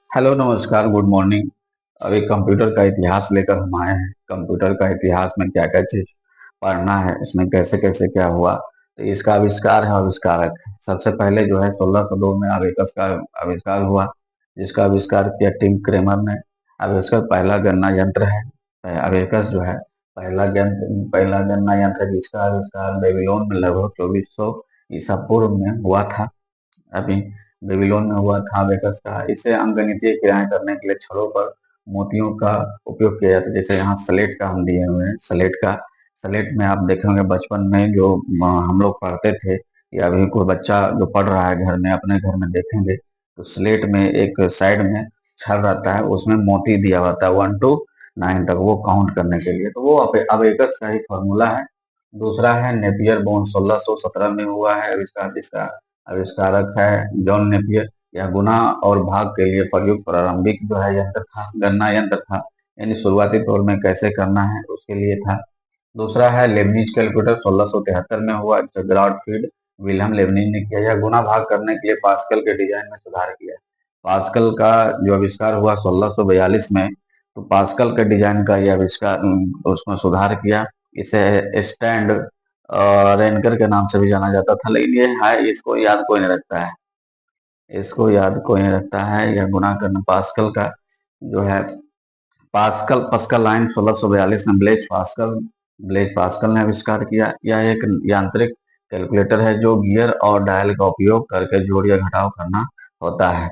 Hello नमस्कार good morning. अभी computer का इतिहास लेकर हम आए हैं। कंप्यूटर का इतिहास में क्या क्या चीज पढ़ना है, इसमें कैसे कैसे क्या हुआ। तो इसका आविष्कार है, आविष्कारक है। सबसे पहले जो है 1602 में अबेकस का आविष्कार हुआ, जिसका आविष्कार किया टिम क्रेमर ने। अबेकस पहला गणना यंत्र है। अबेकस जो है पहला गणना यंत्र है, जिसका आविष्कार बेबीलोन में लगभग 2400 ईसा पूर्व में हुआ था। अभी बेबीलोन में हुआ था अबेकस का। इसे अंकगणितीय क्रियाएं करने के लिए छड़ों पर मोतियों का उपयोग किया जाता है। जैसे यहाँ स्लेट का हम दिए हुए हैं, स्लेट में आप देखेंगे बचपन में जो हम लोग पढ़ते थे, या अभी कोई बच्चा जो पढ़ रहा है घर में, अपने घर में देखेंगे तो स्लेट में एक साइड में छड़ रहता है, उसमें मोती दिया होता है 1 to 9 तक, वो काउंट करने के लिए। तो वो अबेकस का ही फॉर्मूला है। दूसरा है नेपियर बोन, 1617 में हुआ है आविष्कार, जिसका आविष्कारक है जॉन नेपियर। यह गुणा और भाग के लिए प्रयुक्त प्रारंभिक जो है यंत्र था, गणना यंत्र था। यानी शुरुआती तौर में कैसे करना है उसके लिए था। दूसरा है लेबनीज कैलकुलेटर, 1673 में हुआ, जो गॉटफ्रीड विल्हम लेबनीज ने किया। यह गुणा भाग करने के लिए पास्कल के डिजाइन में सुधार किया। पास्कल का जो आविष्कार हुआ 1642 में, तो पास्कल के डिजाइन का यह आविष्कार उसमें सुधार किया। इसे स्टैंड रेनकर के नाम से भी जाना जाता था, लेकिन ये है, इसको याद कोई नहीं रखता है। इसको याद कोई नहीं रखता है। यह गुणा करना पास्कल का जो है, पास्कल पस्कल लाइन 1642 में ब्लेज पास्कल ने आविष्कार किया। यह एक यांत्रिक कैलकुलेटर है जो गियर और डायल का उपयोग करके जोड़ या घटाव करना होता है।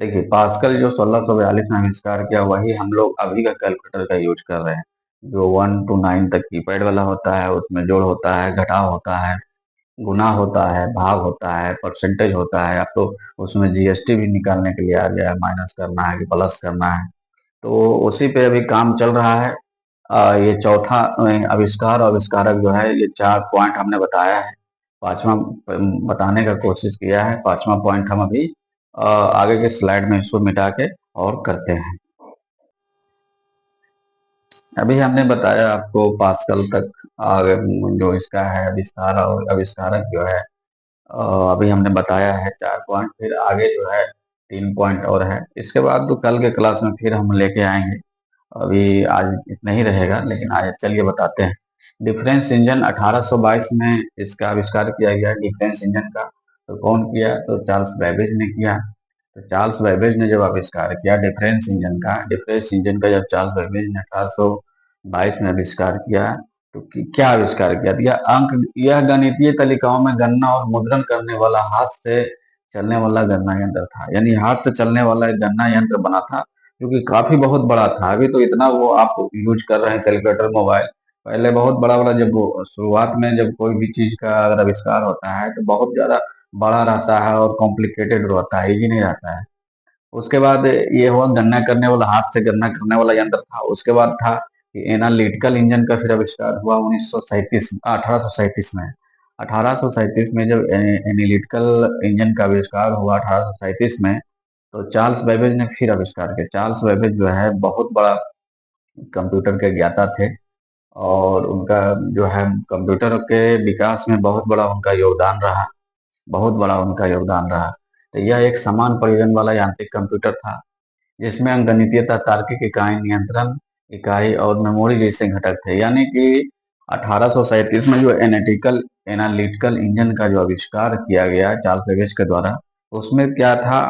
देखिए पास्कल जो 1642 में आविष्कार किया, वही हम लोग अभी का कैलकुलेटर का यूज कर रहे हैं, जो 1 to 9 तक कीपैड वाला होता है। उसमें जोड़ होता है, घटाव होता है, गुना होता है, भाग होता है, परसेंटेज होता है। अब तो उसमें जीएसटी भी निकालने के लिए आ गया है, माइनस करना है कि प्लस करना है। तो उसी पे अभी काम चल रहा है। ये चौथा आविष्कार और आविष्कारक जो है, ये 4 पॉइंट हमने बताया है। पांचवा बताने का कोशिश किया है। पांचवा पॉइंट हम अभी आगे के स्लाइड में इसको मिटा के और करते हैं। अभी हमने बताया आपको पास्कल तक, आगे जो इसका है आविष्कार और आविष्कारक जो है, अभी हमने बताया है 4 पॉइंट। फिर आगे जो है 3 पॉइंट और है। इसके बाद तो कल के क्लास में फिर हम लेके आएंगे। अभी आज इतना ही रहेगा, लेकिन आज चलिए बताते हैं। डिफरेंस इंजन 1822 में इसका आविष्कार किया गया, डिफरेंस इंजन का। तो कौन किया? तो चार्ल्स बैबेज ने किया। तो चार्ल्स बैबेज ने जब आविष्कार किया डिफरेंस इंजन का जब चार्ल्स बैबेज ने 1822 में आविष्कार किया, तो क्या आविष्कार किया? तो यह गणितीय तालिकाओं में गणना और मुद्रण करने वाला हाथ से चलने वाला गणना यंत्र था। यानी हाथ से चलने वाला एक गणना यंत्र बना था, जो कि काफी बहुत बड़ा था। अभी तो इतना वो आप यूज कर रहे हैं कैलकुलेटर, मोबाइल। पहले बहुत बड़ा बड़ा, जब वो शुरुआत में जब कोई भी चीज का अगर आविष्कार होता है तो बहुत ज्यादा बड़ा रहता है और कॉम्प्लिकेटेड रहता है, इजी नहीं रहता है। उसके बाद ये हुआ गणना करने वाला, हाथ से गणना करने वाला यंत्र था। उसके बाद था कि एनालिटिकल इंजन का फिर आविष्कार हुआ 1937 1837 में। 1837 में जब एनालिटिकल इंजन का आविष्कार हुआ 1837 में, तो चार्ल्स बेबेज ने फिर आविष्कार किया। चार्ल्स बेबेज जो है बहुत बड़ा कंप्यूटर के ज्ञाता थे, और उनका जो है कंप्यूटर के विकास में बहुत बड़ा उनका योगदान रहा, बहुत बड़ा उनका योगदान रहा। तो यह एक समान परिवहन वाला यांत्रिक कंप्यूटर था, जिसमें अंकगणितीयता, तार्किक इकाई, नियंत्रण इकाई और मेमोरी जैसे घटक थे। यानी कि 1837 में जो एनालिटिकल एनालिटिकल इंजन का जो आविष्कार किया गया चार्ल्स बेबेज के द्वारा, उसमें क्या था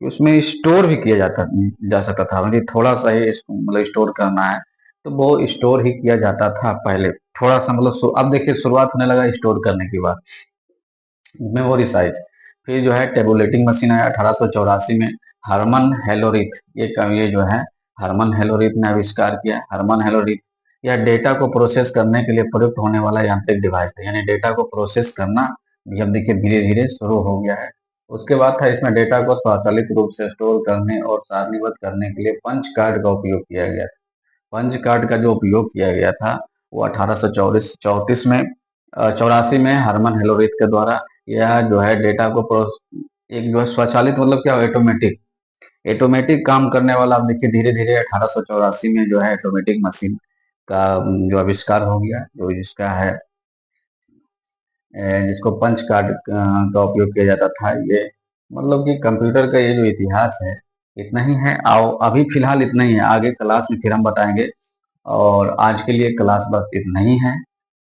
कि उसमें स्टोर भी किया जाता जा सकता था। मतलब थोड़ा सा ही मतलब स्टोर करना है, तो वो स्टोर ही किया जाता था पहले। थोड़ा सा मतलब अब देखिए शुरुआत होने लगा स्टोर करने की बात, मेमोरी साइज। फिर जो है टेबुलेटिंग मशीन आया 1884 में। हरमन हेलोरिथ, ये जो है हरमन हेलोरिथ ने आविष्कार किया। हरमन हेलोरिथ, यह डेटा को प्रोसेस करने के लिए प्रयुक्त होने वाला यांत्रिक डिवाइस है। यानी डेटा को प्रोसेस करना भी अब देखिए धीरे धीरे शुरू हो गया है। उसके बाद था, इसमें डेटा को स्वचालित रूप से स्टोर करने और सारणीबद्ध करने के लिए पंच कार्ड का उपयोग किया गया। पंच कार्ड का जो उपयोग किया गया था, वो 1834 में 84 में हरमन हेलोरिथ के द्वारा। यह जो है डेटा को एक जो है स्वचालित, मतलब क्या, ऑटोमेटिक ऑटोमेटिक काम करने वाला। आप देखिए धीरे धीरे 1884 में जो है ऑटोमेटिक मशीन का जो आविष्कार हो गया, जो जिसका है जिसको पंच कार्ड का उपयोग किया जाता था। ये मतलब कि कंप्यूटर का ये जो इतिहास है, इतना ही है। आओ अभी फिलहाल इतना ही है, आगे क्लास में फिर हम बताएंगे। और आज के लिए क्लास बस इतना ही है,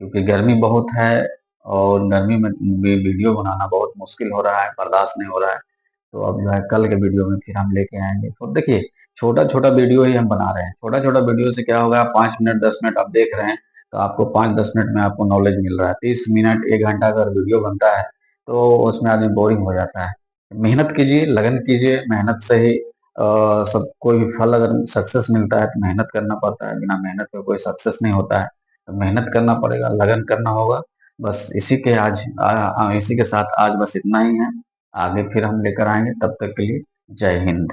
क्योंकि गर्मी बहुत है और गर्मी में भी वीडियो बनाना बहुत मुश्किल हो रहा है, बर्दाश्त नहीं हो रहा है। तो अब जो है कल के वीडियो में फिर हम लेके आएंगे। तो देखिए, छोटा छोटा वीडियो ही हम बना रहे हैं। छोटा छोटा वीडियो से क्या होगा, 5 मिनट 10 मिनट आप देख रहे हैं तो आपको 5-10 मिनट में आपको नॉलेज मिल रहा है। 30 मिनट 1 घंटा अगर वीडियो बनता है तो उसमें आदमी बोरिंग हो जाता है। मेहनत कीजिए, लगन कीजिए, मेहनत से ही सब कोई भी फल अगर सक्सेस मिलता है तो मेहनत करना पड़ता है, बिना मेहनत के कोई सक्सेस नहीं होता है। तो मेहनत करना पड़ेगा, लगन करना होगा। बस इसी के साथ आज बस इतना ही है। आगे फिर हम लेकर आएंगे, तब तक के लिए जय हिंद।